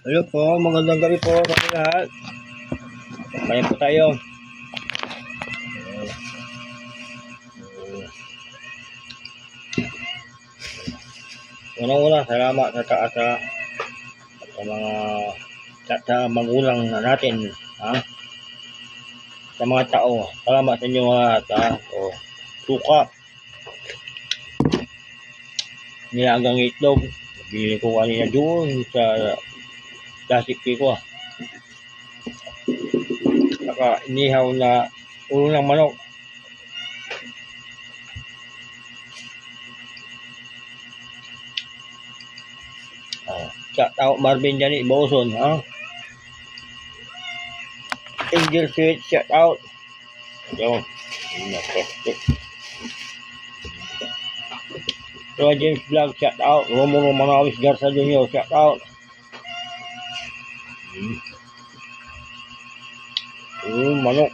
Hello po, magandang gabi po sa lahat. Mayan po tayo. Unang-una, salamat sa taas sa mga sa magulang na natin. Ha? Sa mga tao. Salamat sa inyo mga o, suka. Nilagang itlog. Bili ko kanina doon sa plastic ko. Saka inihaw na ulo ng manok. Shout out Marvin Jani Bawson, ha? Angel Sweet, shout out. Yo. So James Vlog, shout out. Romulo Manawis Garza Junior, shout out. Manok.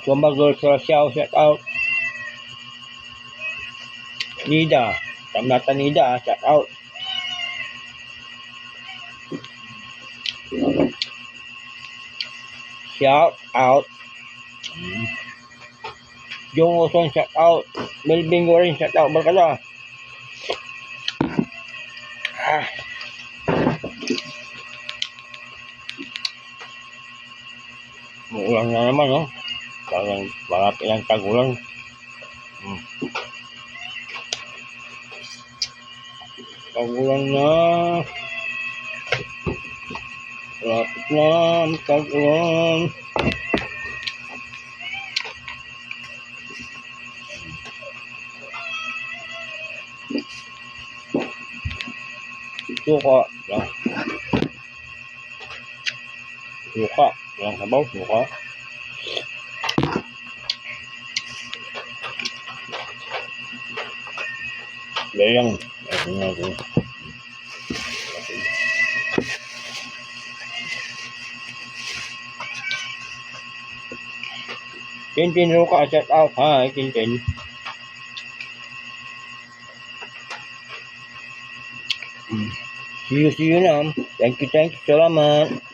Sumagol sa Xiao, shout out. Nida, Tamnata Nida, shout out. Shout out. Jong Oson, shout out. Melvin Gorin, shout out. Barkada. Ulang na naman, no? Parang malapit ang tagulan. Tagulan na. Malapit na ang tagulan. Suka lang. Suka lang sabaw, suka. Layang. Ito na ito. Tintin Ruka, shout out. Hi, Tintin. See you na. Thank you. Salamat.